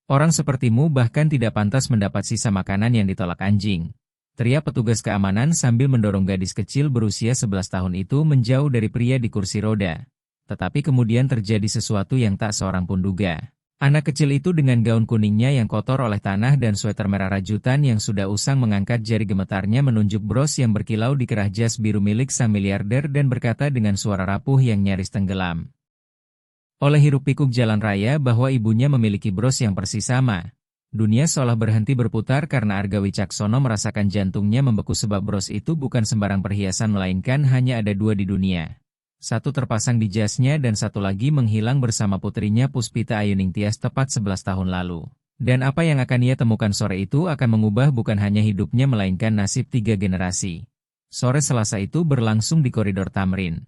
Orang sepertimu bahkan tidak pantas mendapat sisa makanan yang ditolak anjing. Teriak petugas keamanan sambil mendorong gadis kecil berusia 11 tahun itu menjauh dari pria di kursi roda. Tetapi kemudian terjadi sesuatu yang tak seorang pun duga. Anak kecil itu dengan gaun kuningnya yang kotor oleh tanah dan sweter merah rajutan yang sudah usang mengangkat jari gemetarnya menunjuk bros yang berkilau di kerah jas biru milik sang miliarder dan berkata dengan suara rapuh yang nyaris tenggelam. Oleh hiruk-pikuk jalan raya bahwa ibunya memiliki bros yang persis sama. Dunia seolah berhenti berputar karena Arga Wicaksono merasakan jantungnya membeku sebab bros itu bukan sembarang perhiasan melainkan hanya ada dua di dunia. Satu terpasang di jasnya dan satu lagi menghilang bersama putrinya Puspita Ayuningtyas tepat 11 tahun lalu. Dan apa yang akan ia temukan sore itu akan mengubah bukan hanya hidupnya melainkan nasib 3 generasi. Sore Selasa itu berlangsung di koridor Tamrin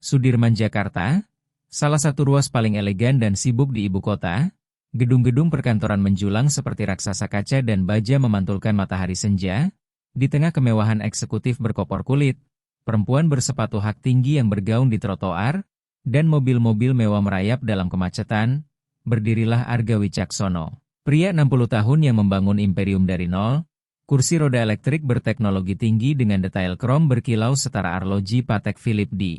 Sudirman, Jakarta. Salah satu ruas paling elegan dan sibuk di ibu kota, gedung-gedung perkantoran menjulang seperti raksasa kaca dan baja memantulkan matahari senja. Di tengah kemewahan eksekutif berkopor kulit, perempuan bersepatu hak tinggi yang bergaung di trotoar, dan mobil-mobil mewah merayap dalam kemacetan, berdirilah Arga Wicaksono. Pria 60 tahun yang membangun imperium dari nol, kursi roda elektrik berteknologi tinggi dengan detail krom berkilau setara arloji Patek Philippe di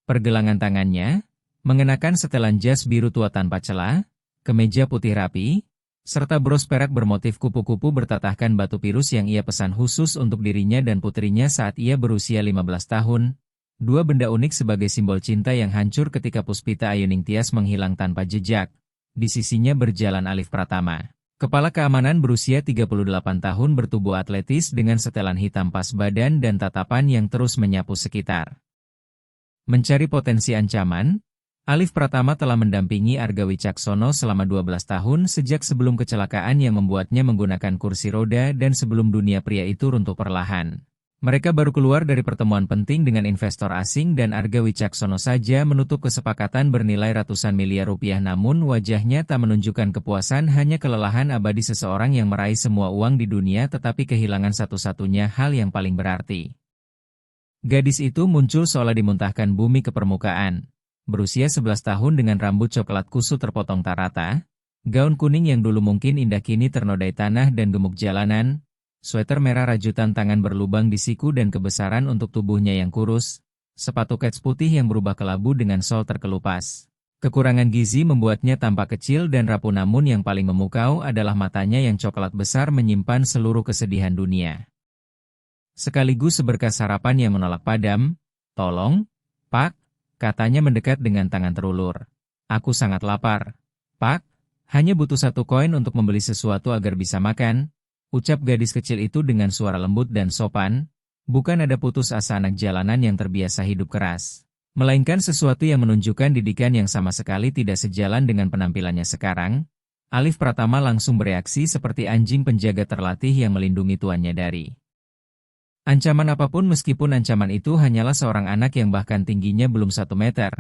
pergelangan tangannya, mengenakan setelan jas biru tua tanpa celah, kemeja putih rapi, serta bros perak bermotif kupu-kupu bertatahkan batu pirus yang ia pesan khusus untuk dirinya dan putrinya saat ia berusia 15 tahun. Dua benda unik sebagai simbol cinta yang hancur ketika Puspita Ayuningtyas menghilang tanpa jejak. Di sisinya berjalan Alif Pratama. Kepala keamanan berusia 38 tahun bertubuh atletis dengan setelan hitam pas badan dan tatapan yang terus menyapu sekitar. Mencari potensi ancaman, Alif Pratama telah mendampingi Arga Wicaksono selama 12 tahun sejak sebelum kecelakaan yang membuatnya menggunakan kursi roda dan sebelum dunia pria itu runtuh perlahan. Mereka baru keluar dari pertemuan penting dengan investor asing dan Arga Wicaksono saja menutup kesepakatan bernilai ratusan miliar rupiah namun wajahnya tak menunjukkan kepuasan hanya kelelahan abadi seseorang yang meraih semua uang di dunia tetapi kehilangan satu-satunya hal yang paling berarti. Gadis itu muncul seolah dimuntahkan bumi ke permukaan. Berusia 11 tahun dengan rambut coklat kusut terpotong tak rata, gaun kuning yang dulu mungkin indah kini ternodai tanah dan gemuk jalanan, sweter merah rajutan tangan berlubang di siku dan kebesaran untuk tubuhnya yang kurus, sepatu kets putih yang berubah kelabu dengan sol terkelupas. Kekurangan gizi membuatnya tampak kecil dan rapuh namun yang paling memukau adalah matanya yang coklat besar menyimpan seluruh kesedihan dunia. Sekaligus seberkas harapan yang menolak padam. "Tolong, Pak," katanya mendekat dengan tangan terulur. "Aku sangat lapar, Pak. Hanya butuh 1 koin untuk membeli sesuatu agar bisa makan," ucap gadis kecil itu dengan suara lembut dan sopan. Bukan ada putus asa anak jalanan yang terbiasa hidup keras, melainkan sesuatu yang menunjukkan didikan yang sama sekali tidak sejalan dengan penampilannya sekarang. Alif Pratama langsung bereaksi seperti anjing penjaga terlatih yang melindungi tuannya dari ancaman apapun meskipun ancaman itu hanyalah seorang anak yang bahkan tingginya belum 1 meter.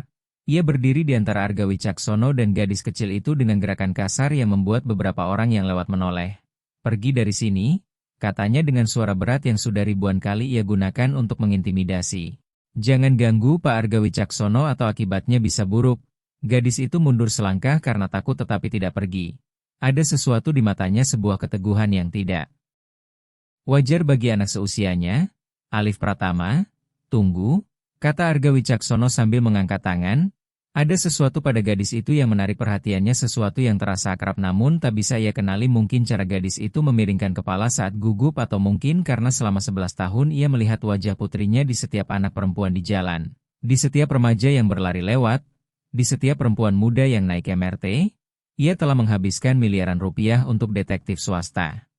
Ia berdiri di antara Arga Wicaksono dan gadis kecil itu dengan gerakan kasar yang membuat beberapa orang yang lewat menoleh. "Pergi dari sini," katanya dengan suara berat yang sudah ribuan kali ia gunakan untuk mengintimidasi. "Jangan ganggu Pak Arga Wicaksono atau akibatnya bisa buruk." Gadis itu mundur selangkah karena takut tetapi tidak pergi. Ada sesuatu di matanya, sebuah keteguhan yang tidak wajar bagi anak seusianya. "Alif Pratama, tunggu," kata Arga Wicaksono sambil mengangkat tangan. Ada sesuatu pada gadis itu yang menarik perhatiannya, sesuatu yang terasa akrab namun tak bisa ia kenali. Mungkin cara gadis itu memiringkan kepala saat gugup atau mungkin karena selama 11 tahun ia melihat wajah putrinya di setiap anak perempuan di jalan, di setiap remaja yang berlari lewat, di setiap perempuan muda yang naik MRT. Ia telah menghabiskan miliaran rupiah untuk detektif swasta,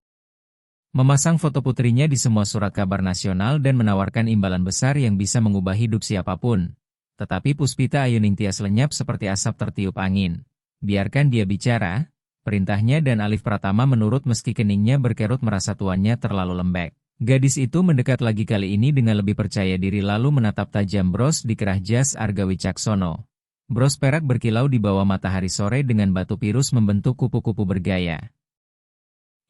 memasang foto putrinya di semua surat kabar nasional dan menawarkan imbalan besar yang bisa mengubah hidup siapapun. Tetapi Puspita Ayuningtyas lenyap seperti asap tertiup angin. "Biarkan dia bicara," perintahnya dan Alif Pratama menurut meski keningnya berkerut merasa tuannya terlalu lembek. Gadis itu mendekat lagi kali ini dengan lebih percaya diri lalu menatap tajam bros di kerah jas Arga Wicaksono. Bros perak berkilau di bawah matahari sore dengan batu pirus membentuk kupu-kupu bergaya.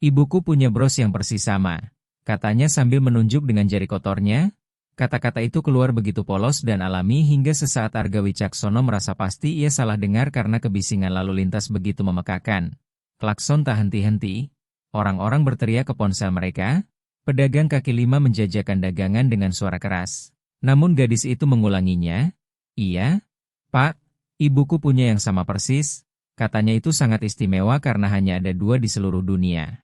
"Ibuku punya bros yang persis sama," katanya sambil menunjuk dengan jari kotornya. Kata-kata itu keluar begitu polos dan alami hingga sesaat Arga Wicaksono merasa pasti ia salah dengar karena kebisingan lalu lintas begitu memekakan. Klakson tak henti-henti. Orang-orang berteriak ke ponsel mereka. Pedagang kaki lima menjajakan dagangan dengan suara keras. Namun gadis itu mengulanginya. Iya, Pak, ibuku punya yang sama persis. Katanya itu sangat istimewa karena hanya ada 2 di seluruh dunia.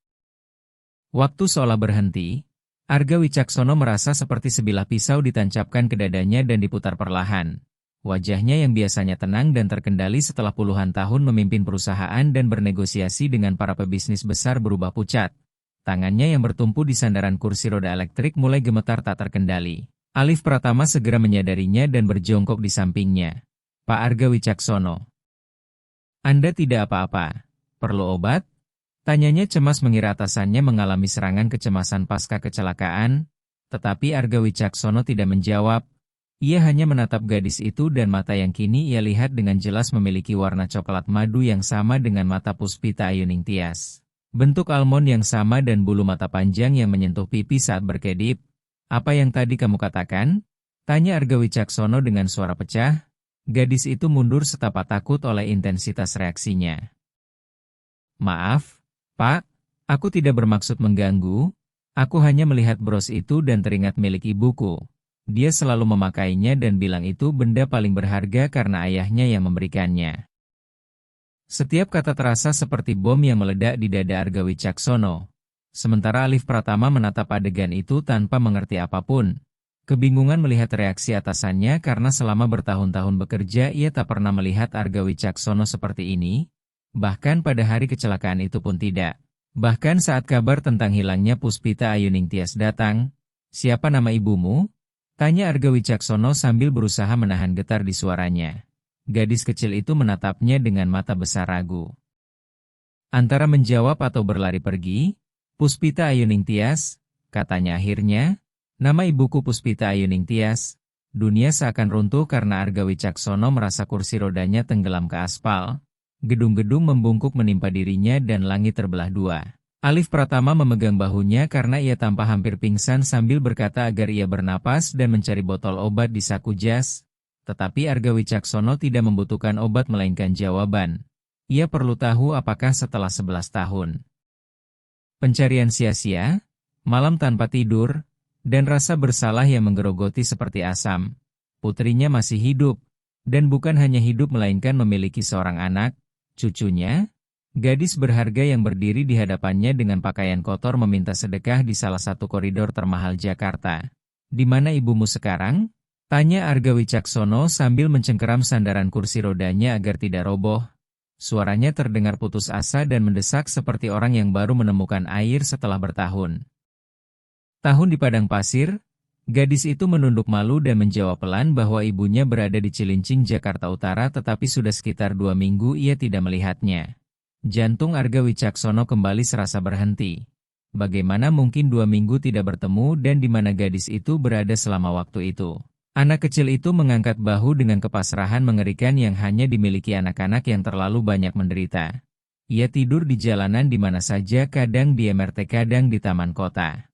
Waktu seolah berhenti. Arga Wicaksono merasa seperti sebilah pisau ditancapkan ke dadanya dan diputar perlahan. Wajahnya yang biasanya tenang dan terkendali setelah puluhan tahun memimpin perusahaan dan bernegosiasi dengan para pebisnis besar berubah pucat. Tangannya yang bertumpu di sandaran kursi roda elektrik mulai gemetar tak terkendali. Alif Pratama segera menyadarinya dan berjongkok di sampingnya. Pak Arga Wicaksono. Anda tidak apa-apa. Perlu obat? Tanyanya cemas mengira atasannya mengalami serangan kecemasan pasca kecelakaan, tetapi Arga Wicaksono tidak menjawab. Ia hanya menatap gadis itu dan mata yang kini ia lihat dengan jelas memiliki warna coklat madu yang sama dengan mata Puspita Ayuning Tias. Bentuk almond yang sama dan bulu mata panjang yang menyentuh pipi saat berkedip. Apa yang tadi kamu katakan? Tanya Arga Wicaksono dengan suara pecah. Gadis itu mundur setapak takut oleh intensitas reaksinya. Maaf, Pak, aku tidak bermaksud mengganggu. Aku hanya melihat bros itu dan teringat milik ibuku. Dia selalu memakainya dan bilang itu benda paling berharga karena ayahnya yang memberikannya. Setiap kata terasa seperti bom yang meledak di dada Arga Wicaksono. Sementara Alif Pratama menatap adegan itu tanpa mengerti apapun. Kebingungan melihat reaksi atasannya karena selama bertahun-tahun bekerja ia tak pernah melihat Arga Wicaksono seperti ini. Bahkan pada hari kecelakaan itu pun tidak. Bahkan saat kabar tentang hilangnya Puspita Ayuning Tias datang, siapa nama ibumu? Tanya Arga Wicaksono sambil berusaha menahan getar di suaranya. Gadis kecil itu menatapnya dengan mata besar ragu. Antara menjawab atau berlari pergi, Puspita Ayuning Tias, katanya akhirnya, nama ibuku Puspita Ayuning Tias. Dunia seakan runtuh karena Arga Wicaksono merasa kursi rodanya tenggelam ke aspal. Gedung-gedung membungkuk menimpa dirinya dan langit terbelah 2. Alif Pratama memegang bahunya karena ia tampak hampir pingsan sambil berkata agar ia bernapas dan mencari botol obat di saku jas. Tetapi Arga Wicaksono tidak membutuhkan obat melainkan jawaban. Ia perlu tahu apakah setelah 11 tahun. Pencarian sia-sia, malam tanpa tidur, dan rasa bersalah yang menggerogoti seperti asam. Putrinya masih hidup, dan bukan hanya hidup melainkan memiliki seorang anak. Cucunya, gadis berharga yang berdiri di hadapannya dengan pakaian kotor meminta sedekah di salah satu koridor termahal Jakarta. Di mana ibumu sekarang? Tanya Arga Wicaksono sambil mencengkeram sandaran kursi rodanya agar tidak roboh. Suaranya terdengar putus asa dan mendesak seperti orang yang baru menemukan air setelah bertahun. Tahun di padang pasir, gadis itu menunduk malu dan menjawab pelan bahwa ibunya berada di Cilincing, Jakarta Utara tetapi sudah sekitar 2 minggu ia tidak melihatnya. Jantung Arga Wicaksono kembali serasa berhenti. Bagaimana mungkin 2 minggu tidak bertemu dan di mana gadis itu berada selama waktu itu? Anak kecil itu mengangkat bahu dengan kepasrahan mengerikan yang hanya dimiliki anak-anak yang terlalu banyak menderita. Ia tidur di jalanan di mana saja, kadang di MRT, kadang di taman kota.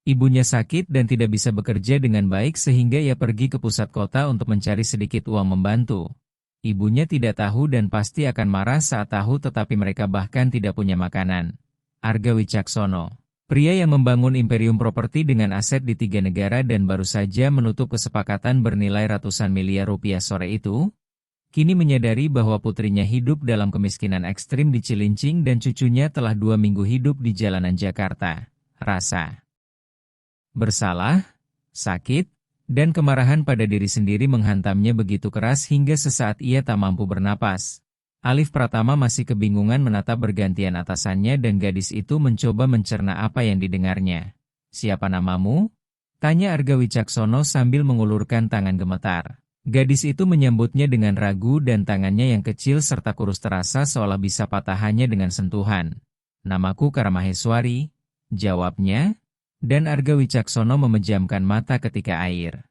Ibunya sakit dan tidak bisa bekerja dengan baik sehingga ia pergi ke pusat kota untuk mencari sedikit uang membantu. Ibunya tidak tahu dan pasti akan marah saat tahu tetapi mereka bahkan tidak punya makanan. Arga Wicaksono, pria yang membangun imperium properti dengan aset di 3 negara dan baru saja menutup kesepakatan bernilai ratusan miliar rupiah sore itu, kini menyadari bahwa putrinya hidup dalam kemiskinan ekstrim di Cilincing dan cucunya telah 2 minggu hidup di jalanan Jakarta. Rasa bersalah, sakit, dan kemarahan pada diri sendiri menghantamnya begitu keras hingga sesaat ia tak mampu bernapas. Alif Pratama masih kebingungan menatap bergantian atasannya dan gadis itu mencoba mencerna apa yang didengarnya. Siapa namamu? Tanya Arga Wicaksono sambil mengulurkan tangan gemetar. Gadis itu menyambutnya dengan ragu dan tangannya yang kecil serta kurus terasa seolah bisa patah hanya dengan sentuhan. Namaku Karamaheswari, jawabnya. Dan Arga Wicaksono memejamkan mata ketika air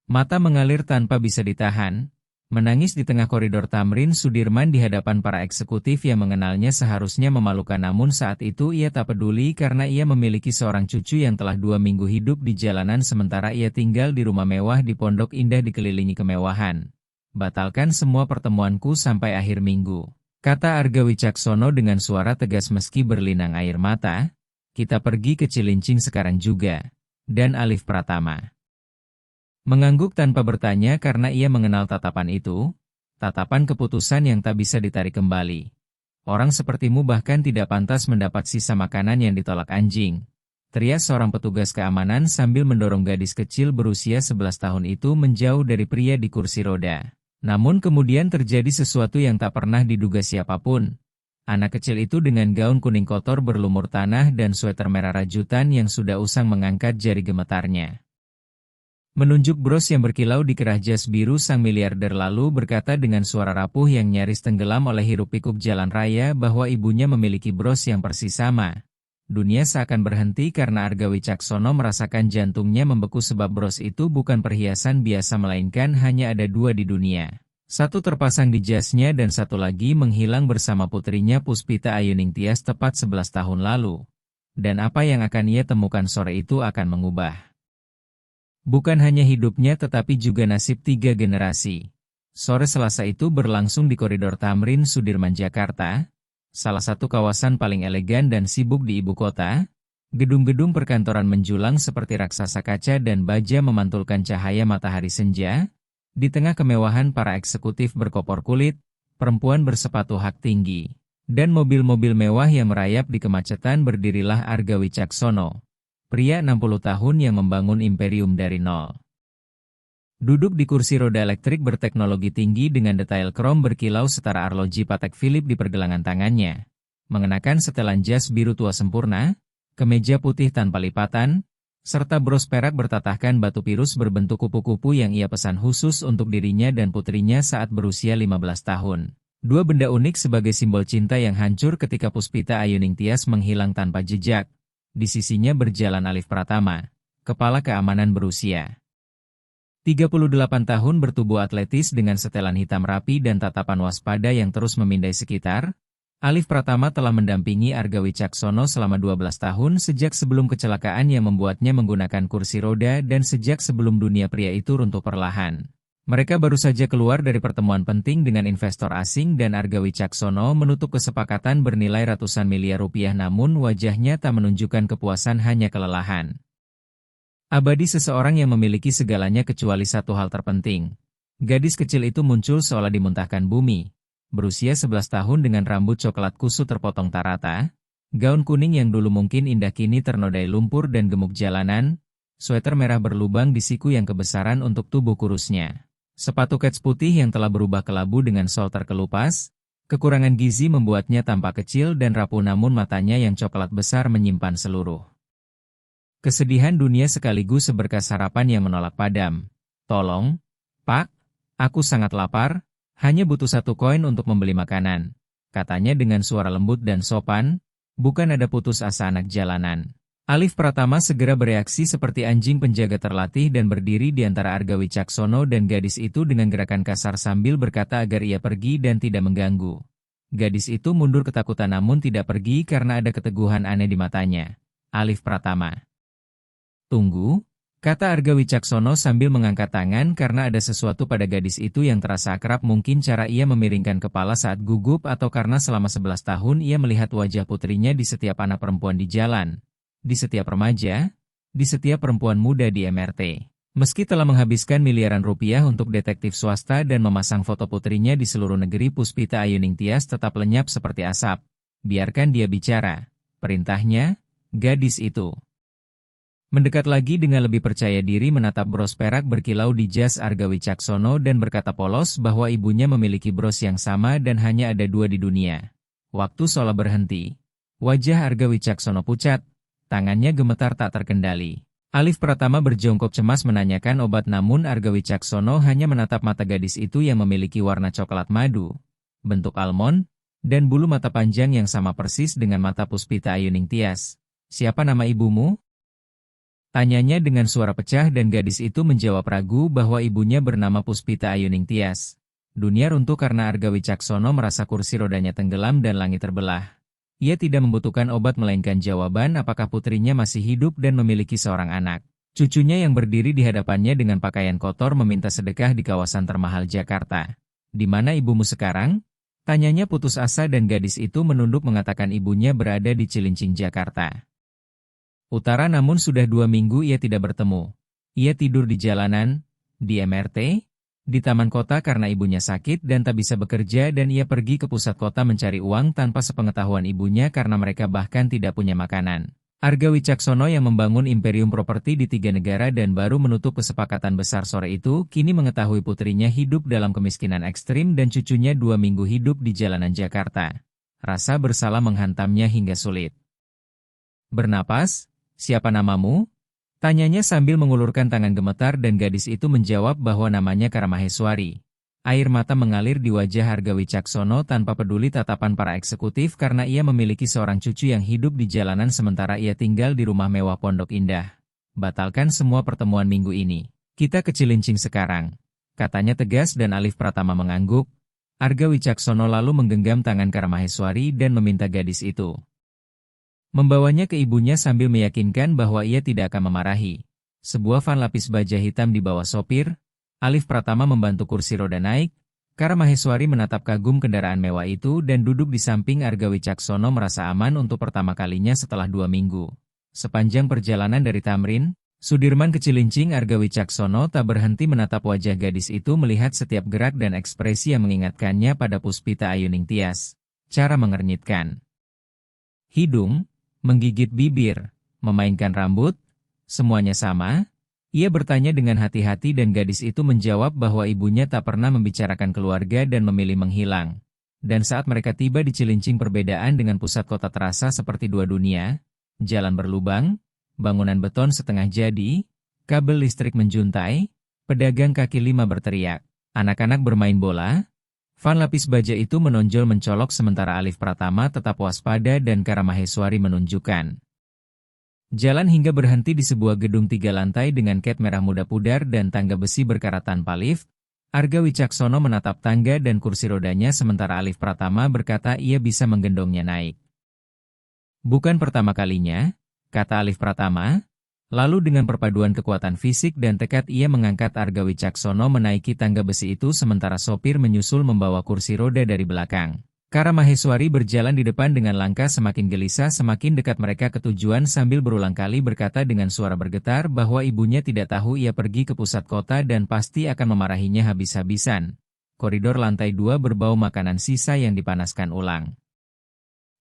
mata mengalir tanpa bisa ditahan. Menangis di tengah koridor Tamrin Sudirman di hadapan para eksekutif yang mengenalnya seharusnya memalukan, namun saat itu ia tak peduli karena ia memiliki seorang cucu yang telah 2 minggu hidup di jalanan sementara ia tinggal di rumah mewah di Pondok Indah dikelilingi kemewahan. Batalkan semua pertemuanku sampai akhir minggu, kata Arga Wicaksono dengan suara tegas meski berlinang air mata. Kita pergi ke Cilincing sekarang juga. Dan Alif Pratama mengangguk tanpa bertanya karena ia mengenal tatapan itu, tatapan keputusan yang tak bisa ditarik kembali. Orang sepertimu bahkan tidak pantas mendapat sisa makanan yang ditolak anjing, teriak seorang petugas keamanan sambil mendorong gadis kecil berusia 11 tahun itu menjauh dari pria di kursi roda. Namun kemudian terjadi sesuatu yang tak pernah diduga siapapun. Anak kecil itu dengan gaun kuning kotor berlumur tanah dan sweter merah rajutan yang sudah usang mengangkat jari gemetarnya. Menunjuk bros yang berkilau di kerah jas biru, sang miliarder lalu berkata dengan suara rapuh yang nyaris tenggelam oleh hiruk-pikuk jalan raya bahwa ibunya memiliki bros yang persis sama. Dunia seakan berhenti karena Arga Wicaksono merasakan jantungnya membeku sebab bros itu bukan perhiasan biasa melainkan hanya ada 2 di dunia. Satu terpasang di jasnya dan satu lagi menghilang bersama putrinya Puspita Ayuning Tias tepat 11 tahun lalu. Dan apa yang akan ia temukan sore itu akan mengubah bukan hanya hidupnya tetapi juga nasib 3 generasi. Sore Selasa itu berlangsung di koridor Tamrin Sudirman Jakarta, salah satu kawasan paling elegan dan sibuk di ibu kota. Gedung-gedung perkantoran menjulang seperti raksasa kaca dan baja memantulkan cahaya matahari senja. Di tengah kemewahan para eksekutif berkopor kulit, perempuan bersepatu hak tinggi, dan mobil-mobil mewah yang merayap di kemacetan berdirilah Arga Wicaksono. Pria 60 tahun yang membangun imperium dari nol. Duduk di kursi roda elektrik berteknologi tinggi dengan detail krom berkilau setara arloji Patek Philippe di pergelangan tangannya. Mengenakan setelan jas biru tua sempurna, kemeja putih tanpa lipatan, serta bros perak bertatahkan batu pirus berbentuk kupu-kupu yang ia pesan khusus untuk dirinya dan putrinya saat berusia 15 tahun. 2 benda unik sebagai simbol cinta yang hancur ketika Puspita Ayuning Tias menghilang tanpa jejak. Di sisinya berjalan Alif Pratama, kepala keamanan berusia 38 tahun bertubuh atletis dengan setelan hitam rapi dan tatapan waspada yang terus memindai sekitar. Alif Pratama telah mendampingi Arga Wicaksono selama 12 tahun sejak sebelum kecelakaan yang membuatnya menggunakan kursi roda dan sejak sebelum dunia pria itu runtuh perlahan. Mereka baru saja keluar dari pertemuan penting dengan investor asing dan Arga Wicaksono menutup kesepakatan bernilai ratusan miliar rupiah, namun wajahnya tak menunjukkan kepuasan, hanya kelelahan abadi seseorang yang memiliki segalanya kecuali satu hal terpenting. Gadis kecil itu muncul seolah dimuntahkan bumi. Berusia 11 tahun dengan rambut coklat kusut terpotong tak rata, gaun kuning yang dulu mungkin indah kini ternodai lumpur dan gemuk jalanan, sweter merah berlubang di siku yang kebesaran untuk tubuh kurusnya. Sepatu kets putih yang telah berubah kelabu dengan sol terkelupas, kekurangan gizi membuatnya tampak kecil dan rapuh, namun matanya yang coklat besar menyimpan seluruh kesedihan dunia sekaligus seberkas harapan yang menolak padam. Tolong, Pak, aku sangat lapar, hanya butuh 1 koin untuk membeli makanan, katanya dengan suara lembut dan sopan, bukan ada putus asa anak jalanan. Alif Pratama segera bereaksi seperti anjing penjaga terlatih dan berdiri di antara Arga Wicaksono dan gadis itu dengan gerakan kasar sambil berkata agar ia pergi dan tidak mengganggu. Gadis itu mundur ketakutan namun tidak pergi karena ada keteguhan aneh di matanya. Alif Pratama. Tunggu, kata Arga Wicaksono sambil mengangkat tangan karena ada sesuatu pada gadis itu yang terasa akrab, mungkin cara ia memiringkan kepala saat gugup atau karena selama 11 tahun ia melihat wajah putrinya di setiap anak perempuan di jalan. Di setiap remaja, di setiap perempuan muda di MRT. Meski telah menghabiskan miliaran rupiah untuk detektif swasta dan memasang foto putrinya di seluruh negeri, Puspita Ayuning Tias tetap lenyap seperti asap. Biarkan dia bicara, perintahnya. Gadis itu mendekat lagi dengan lebih percaya diri, menatap bros perak berkilau di jas Arga Wicaksono dan berkata polos bahwa ibunya memiliki bros yang sama dan hanya ada 2 di dunia. Waktu seolah berhenti. Wajah Arga Wicaksono pucat. Tangannya gemetar tak terkendali. Alif Pratama berjongkok cemas menanyakan obat, namun Arga Wicaksono hanya menatap mata gadis itu yang memiliki warna coklat madu, bentuk almond, dan bulu mata panjang yang sama persis dengan mata Puspita Ayuning Tias. Siapa nama ibumu? Tanyanya dengan suara pecah dan gadis itu menjawab ragu bahwa ibunya bernama Puspita Ayuning Tias. Dunia runtuh karena Arga Wicaksono merasa kursi rodanya tenggelam dan langit terbelah. Ia tidak membutuhkan obat melainkan jawaban apakah putrinya masih hidup dan memiliki seorang anak. Cucunya yang berdiri di hadapannya dengan pakaian kotor meminta sedekah di kawasan termahal Jakarta. "Di mana ibumu sekarang?" tanyanya putus asa dan gadis itu menunduk mengatakan ibunya berada di Cilincing, Jakarta Utara, namun sudah 2 minggu ia tidak bertemu. Ia tidur di jalanan, di MRT, di taman kota karena ibunya sakit dan tak bisa bekerja dan ia pergi ke pusat kota mencari uang tanpa sepengetahuan ibunya karena mereka bahkan tidak punya makanan. Arga Wicaksono yang membangun imperium properti di 3 negara dan baru menutup kesepakatan besar sore itu, kini mengetahui putrinya hidup dalam kemiskinan ekstrim dan cucunya 2 minggu hidup di jalanan Jakarta. Rasa bersalah menghantamnya hingga sulit bernapas. "Siapa namamu?" tanyanya sambil mengulurkan tangan gemetar dan gadis itu menjawab bahwa namanya Karamaheswari. Air mata mengalir di wajah Arga Wicaksono tanpa peduli tatapan para eksekutif karena ia memiliki seorang cucu yang hidup di jalanan sementara ia tinggal di rumah mewah Pondok Indah. "Batalkan semua pertemuan minggu ini. Kita ke Cilincing sekarang," katanya tegas dan Alif Pratama mengangguk. Arga Wicaksono lalu menggenggam tangan Karamaheswari dan meminta gadis itu membawanya ke ibunya sambil meyakinkan bahwa ia tidak akan memarahi. Sebuah van lapis baja hitam di bawah sopir, Alif Pratama membantu kursi roda naik. Karamaheswari menatap kagum kendaraan mewah itu dan duduk di samping Arga Wicaksono merasa aman untuk pertama kalinya setelah 2 minggu. Sepanjang perjalanan dari Tamrin, Sudirman ke Cilincing, Arga Wicaksono tak berhenti menatap wajah gadis itu melihat setiap gerak dan ekspresi yang mengingatkannya pada Puspita Ayuning Tias. Cara mengernyitkan hidung, menggigit bibir, memainkan rambut, semuanya sama? Ia bertanya dengan hati-hati dan gadis itu menjawab bahwa ibunya tak pernah membicarakan keluarga dan memilih menghilang. Dan saat mereka tiba di Cilincing perbedaan dengan pusat kota terasa seperti dua dunia, jalan berlubang, bangunan beton setengah jadi, kabel listrik menjuntai, pedagang kaki lima berteriak, anak-anak bermain bola. Van lapis baja itu menonjol mencolok sementara Alif Pratama tetap waspada dan Karamaheswari menunjukkan jalan hingga berhenti di sebuah gedung 3 lantai dengan cat merah muda pudar dan tangga besi berkarat tanpa lift. Arga Wicaksono menatap tangga dan kursi rodanya sementara Alif Pratama berkata ia bisa menggendongnya naik. "Bukan pertama kalinya," kata Alif Pratama. Lalu dengan perpaduan kekuatan fisik dan tekad ia mengangkat Arga Wicaksono menaiki tangga besi itu sementara sopir menyusul membawa kursi roda dari belakang. Karamaheswari berjalan di depan dengan langkah semakin gelisah semakin dekat mereka ke tujuan sambil berulang kali berkata dengan suara bergetar bahwa ibunya tidak tahu ia pergi ke pusat kota dan pasti akan memarahinya habis-habisan. Koridor lantai 2 berbau makanan sisa yang dipanaskan ulang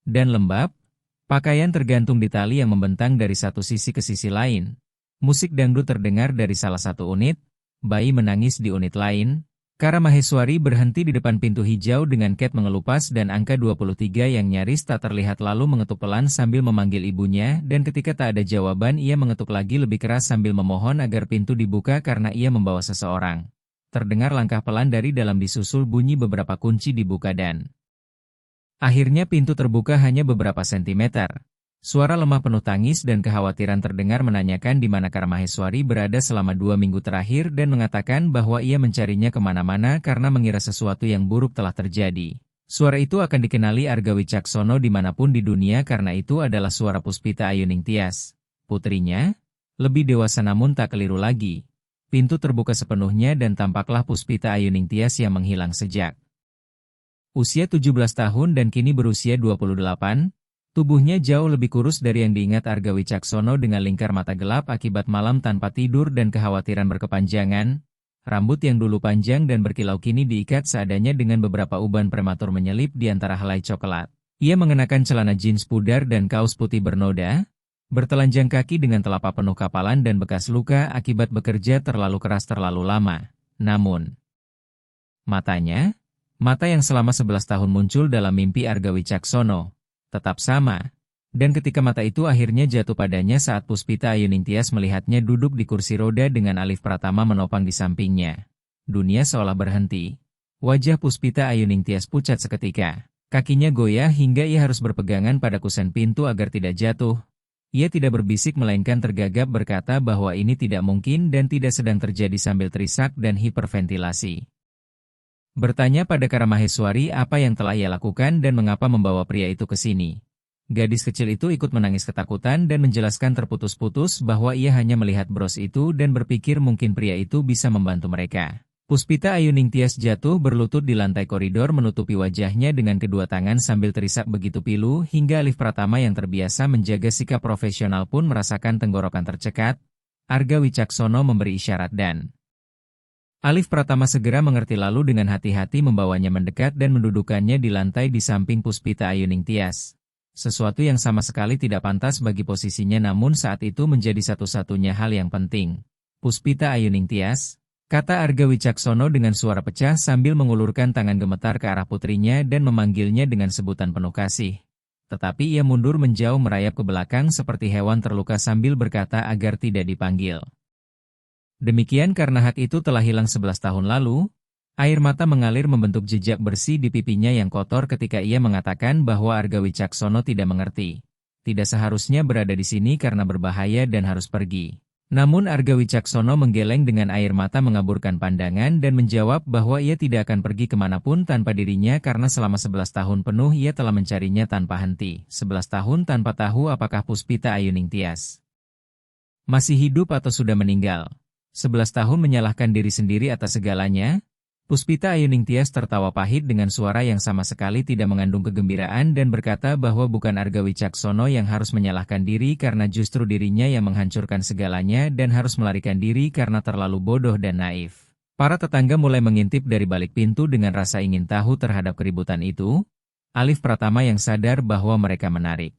dan lembab. Pakaian tergantung di tali yang membentang dari satu sisi ke sisi lain. Musik dangdut terdengar dari salah satu unit, bayi menangis di unit lain. Karamaheswari berhenti di depan pintu hijau dengan cat mengelupas dan angka 23 yang nyaris tak terlihat lalu mengetuk pelan sambil memanggil ibunya dan ketika tak ada jawaban ia mengetuk lagi lebih keras sambil memohon agar pintu dibuka karena ia membawa seseorang. Terdengar langkah pelan dari dalam disusul bunyi beberapa kunci dibuka dan akhirnya pintu terbuka hanya beberapa sentimeter. Suara lemah penuh tangis dan kekhawatiran terdengar menanyakan di mana Karamaheswari berada selama 2 minggu terakhir dan mengatakan bahwa ia mencarinya kemana-mana karena mengira sesuatu yang buruk telah terjadi. Suara itu akan dikenali Arga Wicaksono dimanapun di dunia karena itu adalah suara Puspita Ayuning Tias. Putrinya, lebih dewasa namun tak keliru lagi. Pintu terbuka sepenuhnya dan tampaklah Puspita Ayuning Tias yang menghilang sejak usia 17 tahun dan kini berusia 28, tubuhnya jauh lebih kurus dari yang diingat Arga Wicaksono dengan lingkar mata gelap akibat malam tanpa tidur dan kekhawatiran berkepanjangan. Rambut yang dulu panjang dan berkilau kini diikat seadanya dengan beberapa uban prematur menyelip di antara helai coklat. Ia mengenakan celana jeans pudar dan kaos putih bernoda, bertelanjang kaki dengan telapak penuh kapalan dan bekas luka akibat bekerja terlalu keras terlalu lama. Namun, mata yang selama 11 tahun muncul dalam mimpi Arga Wicaksono, tetap sama. Dan ketika mata itu akhirnya jatuh padanya saat Puspita Ayuning Tias melihatnya duduk di kursi roda dengan Alif Pratama menopang di sampingnya. Dunia seolah berhenti. Wajah Puspita Ayuning Tias pucat seketika. Kakinya goyah hingga ia harus berpegangan pada kusen pintu agar tidak jatuh. Ia tidak berbisik melainkan tergagap berkata bahwa ini tidak mungkin dan tidak sedang terjadi sambil terisak dan hiperventilasi. Bertanya pada Karamaheswari apa yang telah ia lakukan dan mengapa membawa pria itu ke sini. Gadis kecil itu ikut menangis ketakutan dan menjelaskan terputus-putus bahwa ia hanya melihat bros itu dan berpikir mungkin pria itu bisa membantu mereka. Puspita Ayu Ningtyas jatuh berlutut di lantai koridor menutupi wajahnya dengan kedua tangan sambil terisak begitu pilu hingga Alif Pratama yang terbiasa menjaga sikap profesional pun merasakan tenggorokan tercekat. Arga Wicaksono memberi isyarat dan Alif Pratama segera mengerti lalu dengan hati-hati membawanya mendekat dan mendudukannya di lantai di samping Puspita Ayu Ningtyas. Sesuatu yang sama sekali tidak pantas bagi posisinya namun saat itu menjadi satu-satunya hal yang penting. Puspita Ayu Ningtyas, kata Arga Wicaksono dengan suara pecah sambil mengulurkan tangan gemetar ke arah putrinya dan memanggilnya dengan sebutan penuh kasih. Tetapi ia mundur menjauh merayap ke belakang seperti hewan terluka sambil berkata agar tidak dipanggil. Demikian karena hak itu telah hilang 11 tahun lalu. Air mata mengalir membentuk jejak bersih di pipinya yang kotor ketika ia mengatakan bahwa Arga Wicaksono tidak mengerti. Tidak seharusnya berada di sini karena berbahaya dan harus pergi. Namun Arga Wicaksono menggeleng dengan air mata mengaburkan pandangan dan menjawab bahwa ia tidak akan pergi kemanapun tanpa dirinya karena selama 11 tahun penuh ia telah mencarinya tanpa henti. 11 tahun tanpa tahu apakah Puspita Ayu Ningtyas masih hidup atau sudah meninggal. 11 tahun menyalahkan diri sendiri atas segalanya. Puspita Ayu Ningtyas tertawa pahit dengan suara yang sama sekali tidak mengandung kegembiraan dan berkata bahwa bukan Arga Wicaksono yang harus menyalahkan diri karena justru dirinya yang menghancurkan segalanya dan harus melarikan diri karena terlalu bodoh dan naif. Para tetangga mulai mengintip dari balik pintu dengan rasa ingin tahu terhadap keributan itu. Alif Pratama yang sadar bahwa mereka menarik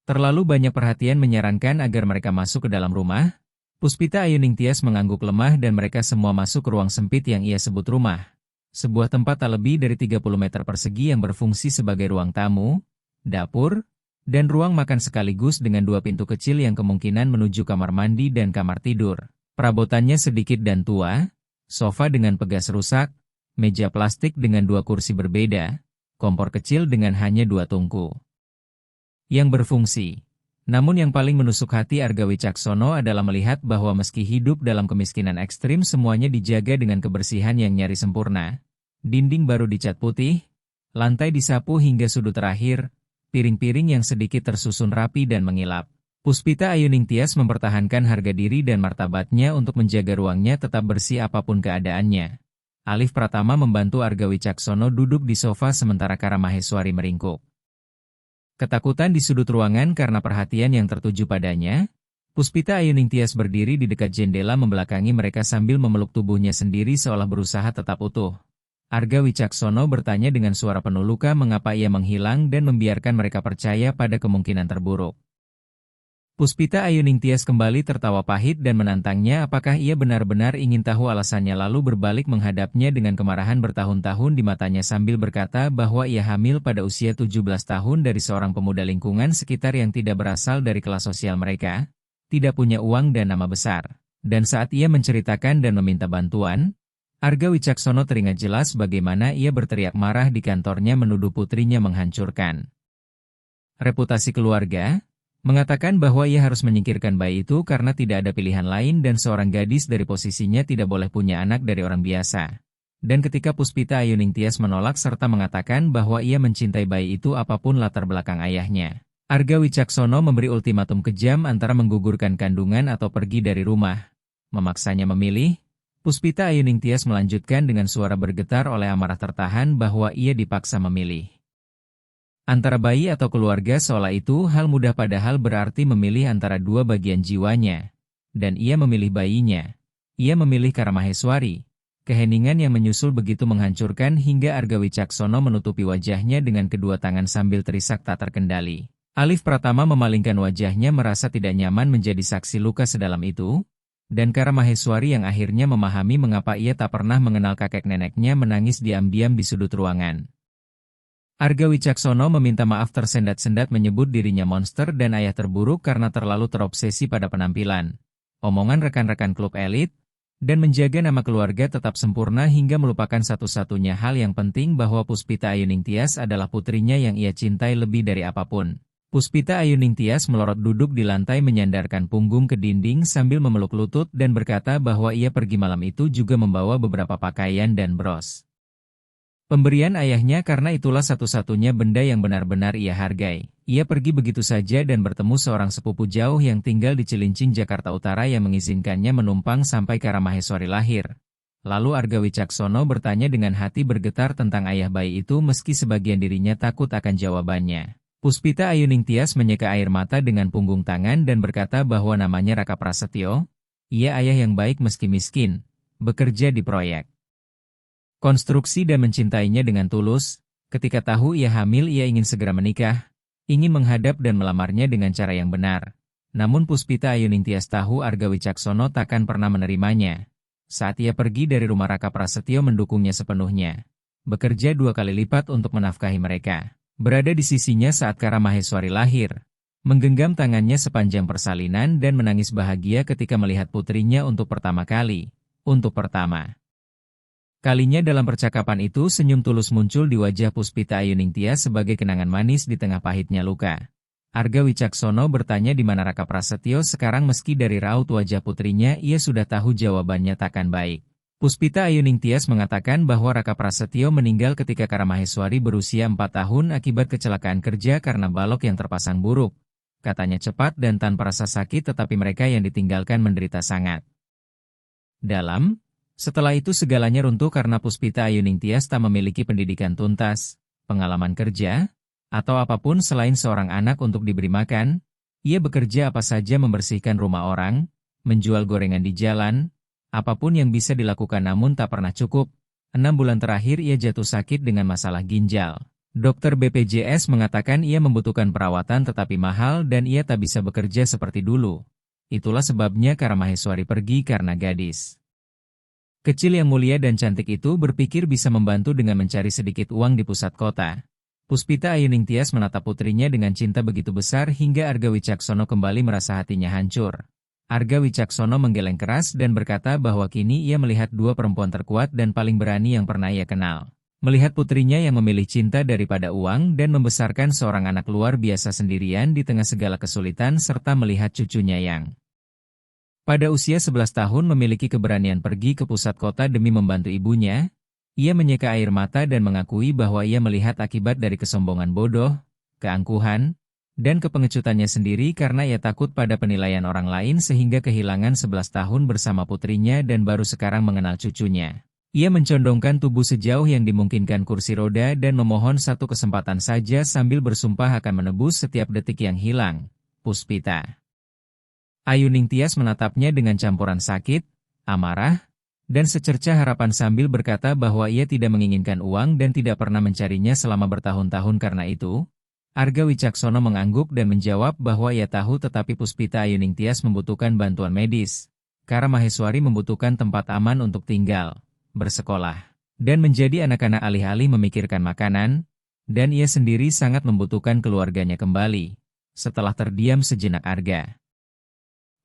terlalu banyak perhatian menyarankan agar mereka masuk ke dalam rumah. Puspita Ayu Ningtyas mengangguk lemah dan mereka semua masuk ke ruang sempit yang ia sebut rumah. Sebuah tempat tak lebih dari 30 meter persegi yang berfungsi sebagai ruang tamu, dapur, dan ruang makan sekaligus dengan dua pintu kecil yang kemungkinan menuju kamar mandi dan kamar tidur. Perabotannya sedikit dan tua, sofa dengan pegas rusak, meja plastik dengan dua kursi berbeda, kompor kecil dengan hanya dua tungku yang berfungsi. Namun yang paling menusuk hati Arga Wicaksono adalah melihat bahwa meski hidup dalam kemiskinan ekstrim semuanya dijaga dengan kebersihan yang nyaris sempurna. Dinding baru dicat putih, lantai disapu hingga sudut terakhir, piring-piring yang sedikit tersusun rapi dan mengilap. Puspita Ayu Ningtyas mempertahankan harga diri dan martabatnya untuk menjaga ruangnya tetap bersih apapun keadaannya. Alif Pratama membantu Arga Wicaksono duduk di sofa sementara Karamaheswari meringkuk ketakutan di sudut ruangan karena perhatian yang tertuju padanya. Puspita Ayu Ningtyas berdiri di dekat jendela membelakangi mereka sambil memeluk tubuhnya sendiri seolah berusaha tetap utuh. Arga Wicaksono bertanya dengan suara penuh luka mengapa ia menghilang dan membiarkan mereka percaya pada kemungkinan terburuk. Puspita Ayu Ningtyas kembali tertawa pahit dan menantangnya apakah ia benar-benar ingin tahu alasannya lalu berbalik menghadapnya dengan kemarahan bertahun-tahun di matanya sambil berkata bahwa ia hamil pada usia 17 tahun dari seorang pemuda lingkungan sekitar yang tidak berasal dari kelas sosial mereka, tidak punya uang dan nama besar. Dan saat ia menceritakan dan meminta bantuan, Arga Wicaksono teringat jelas bagaimana ia berteriak marah di kantornya menuduh putrinya menghancurkan reputasi keluarga. Mengatakan bahwa ia harus menyingkirkan bayi itu karena tidak ada pilihan lain dan seorang gadis dari posisinya tidak boleh punya anak dari orang biasa. Dan ketika Puspita Ayu Ningtyas menolak serta mengatakan bahwa ia mencintai bayi itu apapun latar belakang ayahnya, Arga Wicaksono memberi ultimatum kejam antara menggugurkan kandungan atau pergi dari rumah. Memaksanya memilih, Puspita Ayu Ningtyas melanjutkan dengan suara bergetar oleh amarah tertahan bahwa ia dipaksa memilih antara bayi atau keluarga seolah itu hal mudah padahal berarti memilih antara dua bagian jiwanya. Dan ia memilih bayinya. Ia memilih Karamaheswari. Keheningan yang menyusul begitu menghancurkan hingga Arga Wicaksono menutupi wajahnya dengan kedua tangan sambil terisak tak terkendali. Alif Pratama memalingkan wajahnya merasa tidak nyaman menjadi saksi luka sedalam itu. Dan Karamaheswari yang akhirnya memahami mengapa ia tak pernah mengenal kakek neneknya menangis diam-diam di sudut ruangan. Arga Wicaksono meminta maaf tersendat-sendat menyebut dirinya monster dan ayah terburuk karena terlalu terobsesi pada penampilan, omongan rekan-rekan klub elit, dan menjaga nama keluarga tetap sempurna hingga melupakan satu-satunya hal yang penting bahwa Puspita Ayu Ningtyas adalah putrinya yang ia cintai lebih dari apapun. Puspita Ayu Ningtyas melorot duduk di lantai menyandarkan punggung ke dinding sambil memeluk lutut dan berkata bahwa ia pergi malam itu juga membawa beberapa pakaian dan bros. Pemberian ayahnya karena itulah satu-satunya benda yang benar-benar ia hargai. Ia pergi begitu saja dan bertemu seorang sepupu jauh yang tinggal di Cilincing, Jakarta Utara yang mengizinkannya menumpang sampai Karamaheswari lahir. Lalu Arga Wicaksono bertanya dengan hati bergetar tentang ayah bayi itu meski sebagian dirinya takut akan jawabannya. Puspita Ayuning Tias menyeka air mata dengan punggung tangan dan berkata bahwa namanya Raka Prasetyo. Ia ayah yang baik meski miskin, bekerja di proyek konstruksi dan mencintainya dengan tulus. Ketika tahu ia hamil, ia ingin segera menikah, ingin menghadap dan melamarnya dengan cara yang benar. Namun Puspita Ayuning Tias tahu Arga Wicaksono takkan pernah menerimanya. Saat ia pergi dari rumah, Raka Prasetyo mendukungnya sepenuhnya. Bekerja 2 kali lipat untuk menafkahi mereka. Berada di sisinya saat Karamaheswari lahir. Menggenggam tangannya sepanjang persalinan dan menangis bahagia ketika melihat putrinya untuk pertama kali. Untuk pertama kalinya dalam percakapan itu senyum tulus muncul di wajah Puspita Ayuning Tias sebagai kenangan manis di tengah pahitnya luka. Arga Wicaksono bertanya di mana Raka Prasetyo sekarang meski dari raut wajah putrinya ia sudah tahu jawabannya takkan baik. Puspita Ayuning Tias mengatakan bahwa Raka Prasetyo meninggal ketika Karamaheswari berusia 4 tahun akibat kecelakaan kerja karena balok yang terpasang buruk. Katanya cepat dan tanpa rasa sakit, tetapi mereka yang ditinggalkan menderita sangat dalam. Setelah itu segalanya runtuh karena Puspita Ayuning Tias tak memiliki pendidikan tuntas, pengalaman kerja, atau apapun selain seorang anak untuk diberi makan. Ia bekerja apa saja, membersihkan rumah orang, menjual gorengan di jalan, apapun yang bisa dilakukan namun tak pernah cukup. 6 bulan terakhir ia jatuh sakit dengan masalah ginjal. Dokter BPJS mengatakan ia membutuhkan perawatan tetapi mahal dan ia tak bisa bekerja seperti dulu. Itulah sebabnya Karamaheswari pergi karena gadis kecil yang mulia dan cantik itu berpikir bisa membantu dengan mencari sedikit uang di pusat kota. Puspita Ayuning Tias menatap putrinya dengan cinta begitu besar hingga Arga Wicaksono kembali merasa hatinya hancur. Arga Wicaksono menggeleng keras dan berkata bahwa kini ia melihat 2 perempuan terkuat dan paling berani yang pernah ia kenal. Melihat putrinya yang memilih cinta daripada uang dan membesarkan seorang anak luar biasa sendirian di tengah segala kesulitan, serta melihat cucunya yang pada usia 11 tahun memiliki keberanian pergi ke pusat kota demi membantu ibunya, ia menyeka air mata dan mengakui bahwa ia melihat akibat dari kesombongan bodoh, keangkuhan, dan kepengecutannya sendiri karena ia takut pada penilaian orang lain sehingga kehilangan 11 tahun bersama putrinya dan baru sekarang mengenal cucunya. Ia mencondongkan tubuh sejauh yang dimungkinkan kursi roda dan memohon satu kesempatan saja sambil bersumpah akan menebus setiap detik yang hilang. Puspita Ayuning Tias menatapnya dengan campuran sakit, amarah, dan secercah harapan sambil berkata bahwa ia tidak menginginkan uang dan tidak pernah mencarinya selama bertahun-tahun. Karena itu, Arga Wicaksono mengangguk dan menjawab bahwa ia tahu tetapi Puspita Ayuning Tias membutuhkan bantuan medis. Karamaheswari membutuhkan tempat aman untuk tinggal, bersekolah, dan menjadi anak-anak, alih-alih memikirkan makanan, dan ia sendiri sangat membutuhkan keluarganya kembali. Setelah terdiam sejenak, Arga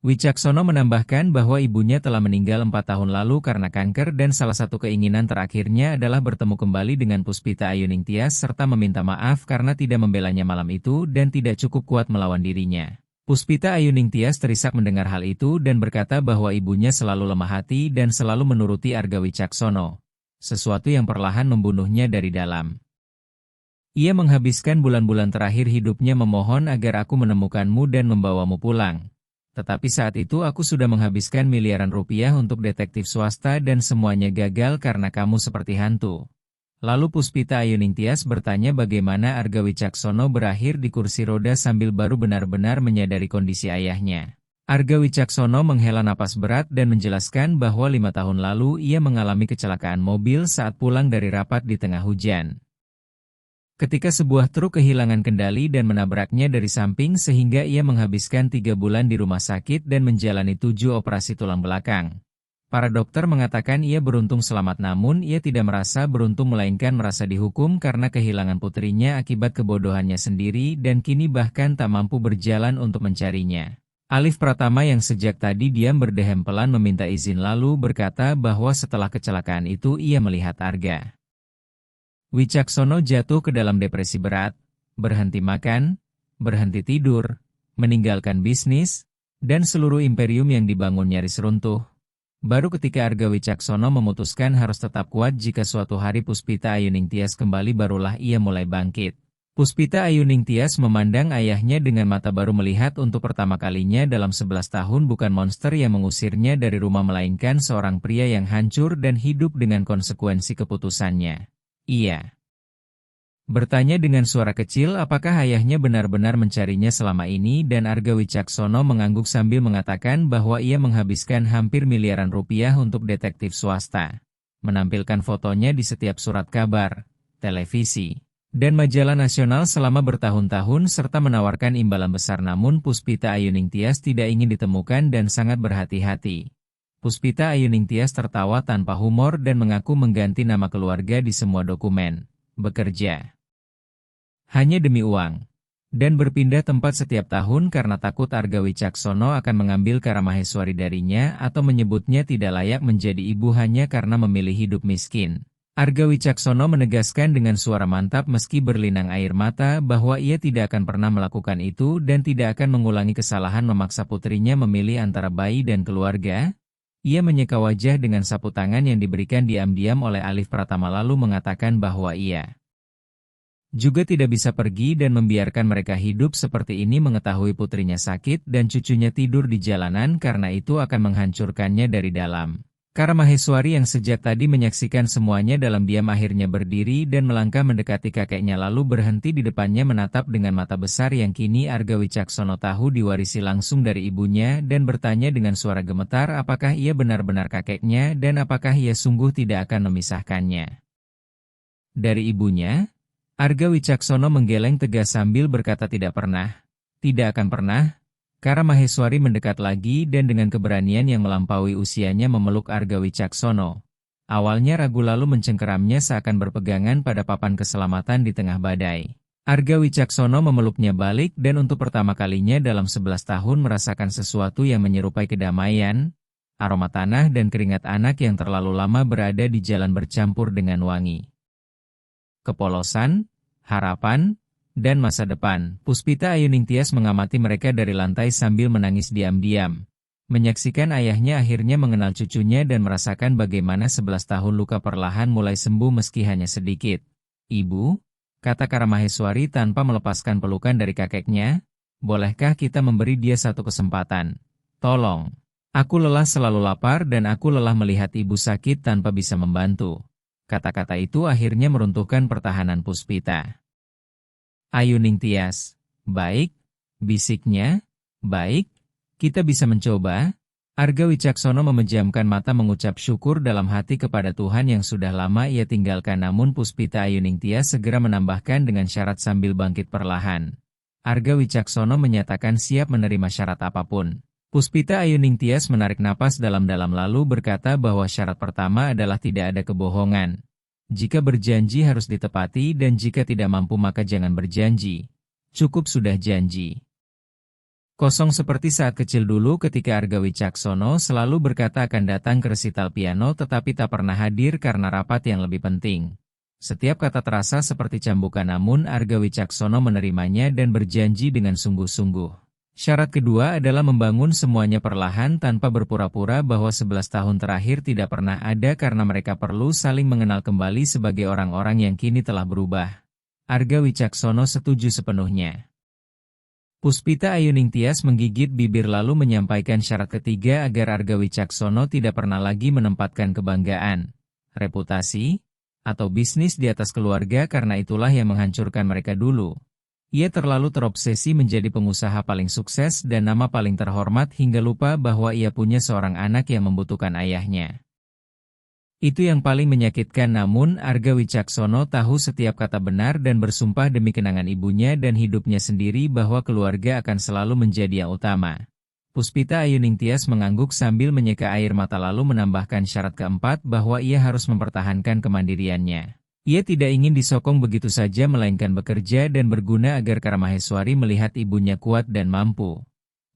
Wicaksono menambahkan bahwa ibunya telah meninggal 4 tahun lalu karena kanker dan salah satu keinginan terakhirnya adalah bertemu kembali dengan Puspita Ayuning Tias serta meminta maaf karena tidak membelanya malam itu dan tidak cukup kuat melawan dirinya. Puspita Ayuning Tias terisak mendengar hal itu dan berkata bahwa ibunya selalu lemah hati dan selalu menuruti Arga Wicaksono, sesuatu yang perlahan membunuhnya dari dalam. Ia menghabiskan bulan-bulan terakhir hidupnya memohon agar aku menemukanmu dan membawamu pulang. Tetapi saat itu aku sudah menghabiskan miliaran rupiah untuk detektif swasta dan semuanya gagal karena kamu seperti hantu. Lalu Puspita Ayuning Tias bertanya bagaimana Arga Wicaksono berakhir di kursi roda sambil baru benar-benar menyadari kondisi ayahnya. Arga Wicaksono menghela napas berat dan menjelaskan bahwa 5 tahun lalu ia mengalami kecelakaan mobil saat pulang dari rapat di tengah hujan. Ketika sebuah truk kehilangan kendali dan menabraknya dari samping sehingga ia menghabiskan 3 bulan di rumah sakit dan menjalani 7 operasi tulang belakang. Para dokter mengatakan ia beruntung selamat, namun ia tidak merasa beruntung melainkan merasa dihukum karena kehilangan putrinya akibat kebodohannya sendiri dan kini bahkan tak mampu berjalan untuk mencarinya. Alif Pratama yang sejak tadi diam berdehem pelan meminta izin lalu berkata bahwa setelah kecelakaan itu ia melihat Arga Wicaksono jatuh ke dalam depresi berat, berhenti makan, berhenti tidur, meninggalkan bisnis, dan seluruh imperium yang dibangun nyaris runtuh. Baru ketika Arga Wicaksono memutuskan harus tetap kuat jika suatu hari Puspita Ayuning Tias kembali barulah ia mulai bangkit. Puspita Ayuning Tias memandang ayahnya dengan mata baru melihat untuk pertama kalinya dalam 11 tahun bukan monster yang mengusirnya dari rumah melainkan seorang pria yang hancur dan hidup dengan konsekuensi keputusannya. Iya. Bertanya dengan suara kecil apakah ayahnya benar-benar mencarinya selama ini dan Arga Wicaksono mengangguk sambil mengatakan bahwa ia menghabiskan hampir miliaran rupiah untuk detektif swasta. Menampilkan fotonya di setiap surat kabar, televisi, dan majalah nasional selama bertahun-tahun serta menawarkan imbalan besar namun Puspita Ayuning Tias tidak ingin ditemukan dan sangat berhati-hati. Puspita Ayuning Tias tertawa tanpa humor dan mengaku mengganti nama keluarga di semua dokumen. Bekerja hanya demi uang, dan berpindah tempat setiap tahun karena takut Arga Wicaksono akan mengambil Karamaheswari darinya atau menyebutnya tidak layak menjadi ibu hanya karena memilih hidup miskin. Arga Wicaksono menegaskan dengan suara mantap meski berlinang air mata bahwa ia tidak akan pernah melakukan itu dan tidak akan mengulangi kesalahan memaksa putrinya memilih antara bayi dan keluarga. Ia menyeka wajah dengan sapu tangan yang diberikan diam-diam oleh Alif Pratama lalu mengatakan bahwa ia juga tidak bisa pergi dan membiarkan mereka hidup seperti ini mengetahui putrinya sakit dan cucunya tidur di jalanan karena itu akan menghancurkannya dari dalam. Karamaheswari yang sejak tadi menyaksikan semuanya dalam diam akhirnya berdiri dan melangkah mendekati kakeknya lalu berhenti di depannya menatap dengan mata besar yang kini Arga Wicaksono tahu diwarisi langsung dari ibunya dan bertanya dengan suara gemetar apakah ia benar-benar kakeknya dan apakah ia sungguh tidak akan memisahkannya dari ibunya. Arga Wicaksono menggeleng tegas sambil berkata tidak pernah, tidak akan pernah. Karamaheswari mendekat lagi dan dengan keberanian yang melampaui usianya memeluk Arga Wicaksono. Awalnya ragu lalu mencengkeramnya seakan berpegangan pada papan keselamatan di tengah badai. Arga Wicaksono memeluknya balik dan untuk pertama kalinya dalam 11 tahun merasakan sesuatu yang menyerupai kedamaian, aroma tanah dan keringat anak yang terlalu lama berada di jalan bercampur dengan wangi kepolosan, harapan, dan masa depan. Puspita Ayuning Tias mengamati mereka dari lantai sambil menangis diam-diam. Menyaksikan ayahnya akhirnya mengenal cucunya dan merasakan bagaimana 11 tahun luka perlahan mulai sembuh meski hanya sedikit. Ibu, kata Karamaheswari tanpa melepaskan pelukan dari kakeknya, bolehkah kita memberi dia satu kesempatan? Tolong. Aku lelah selalu lapar dan aku lelah melihat ibu sakit tanpa bisa membantu. Kata-kata itu akhirnya meruntuhkan pertahanan Puspita Ayuning Tias. Baik, bisiknya, baik, kita bisa mencoba. Arga Wicaksono memejamkan mata mengucap syukur dalam hati kepada Tuhan yang sudah lama ia tinggalkan namun Puspita Ayuning Tias segera menambahkan dengan syarat sambil bangkit perlahan. Arga Wicaksono menyatakan siap menerima syarat apapun. Puspita Ayuning Tias menarik napas dalam-dalam lalu berkata bahwa syarat pertama adalah tidak ada kebohongan. Jika berjanji harus ditepati dan jika tidak mampu maka jangan berjanji. Cukup sudah janji. Kosong seperti saat kecil dulu ketika Arga Wicaksono selalu berkata akan datang ke resital piano tetapi tak pernah hadir karena rapat yang lebih penting. Setiap kata terasa seperti cambukan namun Arga Wicaksono menerimanya dan berjanji dengan sungguh-sungguh. Syarat kedua adalah membangun semuanya perlahan tanpa berpura-pura bahwa 11 tahun terakhir tidak pernah ada karena mereka perlu saling mengenal kembali sebagai orang-orang yang kini telah berubah. Arga Wicaksono setuju sepenuhnya. Puspita Ayuning Tias menggigit bibir lalu menyampaikan syarat ketiga agar Arga Wicaksono tidak pernah lagi menempatkan kebanggaan, reputasi, atau bisnis di atas keluarga karena itulah yang menghancurkan mereka dulu. Ia terlalu terobsesi menjadi pengusaha paling sukses dan nama paling terhormat hingga lupa bahwa ia punya seorang anak yang membutuhkan ayahnya. Itu yang paling menyakitkan namun Arga Wicaksono tahu setiap kata benar dan bersumpah demi kenangan ibunya dan hidupnya sendiri bahwa keluarga akan selalu menjadi yang utama. Puspita Ayuning Tias mengangguk sambil menyeka air mata lalu menambahkan syarat keempat bahwa ia harus mempertahankan kemandiriannya. Ia tidak ingin disokong begitu saja melainkan bekerja dan berguna agar Karamaheswari melihat ibunya kuat dan mampu.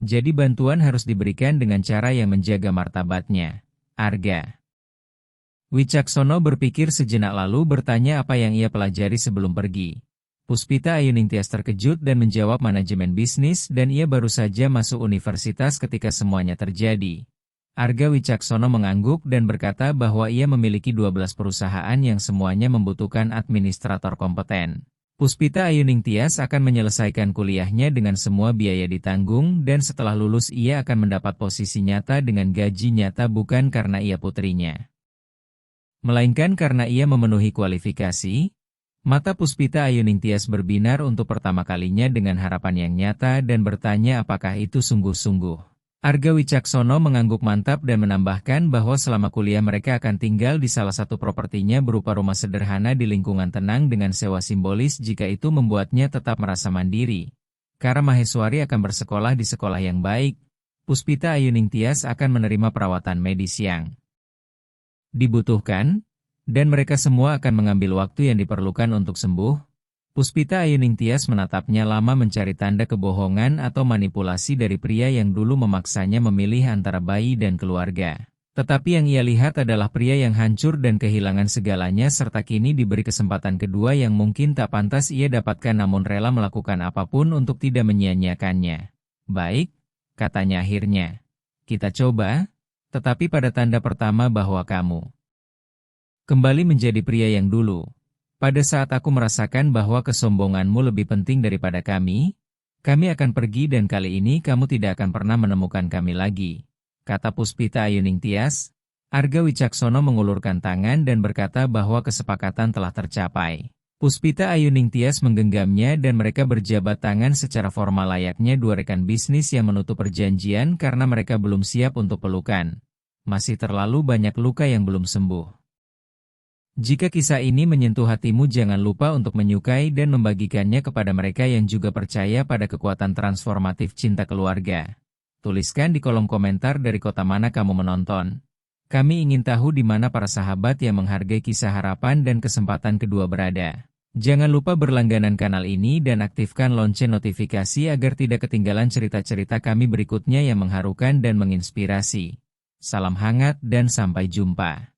Jadi bantuan harus diberikan dengan cara yang menjaga martabatnya. Arga Wicaksono berpikir sejenak lalu bertanya apa yang ia pelajari sebelum pergi. Puspita Ayuning Tias terkejut dan menjawab manajemen bisnis dan ia baru saja masuk universitas ketika semuanya terjadi. Arga Wicaksono mengangguk dan berkata bahwa ia memiliki 12 perusahaan yang semuanya membutuhkan administrator kompeten. Puspita Ayuning Tias akan menyelesaikan kuliahnya dengan semua biaya ditanggung dan setelah lulus ia akan mendapat posisi nyata dengan gaji nyata bukan karena ia putrinya, melainkan karena ia memenuhi kualifikasi. Mata Puspita Ayuning Tias berbinar untuk pertama kalinya dengan harapan yang nyata dan bertanya apakah itu sungguh-sungguh. Arga Wicaksono mengangguk mantap dan menambahkan bahwa selama kuliah mereka akan tinggal di salah satu propertinya berupa rumah sederhana di lingkungan tenang dengan sewa simbolis jika itu membuatnya tetap merasa mandiri. Karena Maheswari akan bersekolah di sekolah yang baik, Puspita Ayuning Tias akan menerima perawatan medis yang dibutuhkan, dan mereka semua akan mengambil waktu yang diperlukan untuk sembuh. Puspita Ayuning Tias menatapnya lama mencari tanda kebohongan atau manipulasi dari pria yang dulu memaksanya memilih antara bayi dan keluarga. Tetapi yang ia lihat adalah pria yang hancur dan kehilangan segalanya serta kini diberi kesempatan kedua yang mungkin tak pantas ia dapatkan namun rela melakukan apapun untuk tidak menyia-nyiakannya. Baik, katanya akhirnya. Kita coba, tetapi pada tanda pertama bahwa kamu kembali menjadi pria yang dulu. Pada saat aku merasakan bahwa kesombonganmu lebih penting daripada kami akan pergi dan kali ini kamu tidak akan pernah menemukan kami lagi, kata Puspita Ayuning Tias. Arga Wicaksono mengulurkan tangan dan berkata bahwa kesepakatan telah tercapai. Puspita Ayuning Tias menggenggamnya dan mereka berjabat tangan secara formal layaknya dua rekan bisnis yang menutup perjanjian karena mereka belum siap untuk pelukan. Masih terlalu banyak luka yang belum sembuh. Jika kisah ini menyentuh hatimu jangan lupa untuk menyukai dan membagikannya kepada mereka yang juga percaya pada kekuatan transformatif cinta keluarga. Tuliskan di kolom komentar dari kota mana kamu menonton. Kami ingin tahu di mana para sahabat yang menghargai kisah harapan dan kesempatan kedua berada. Jangan lupa berlangganan kanal ini dan aktifkan lonceng notifikasi agar tidak ketinggalan cerita-cerita kami berikutnya yang mengharukan dan menginspirasi. Salam hangat dan sampai jumpa.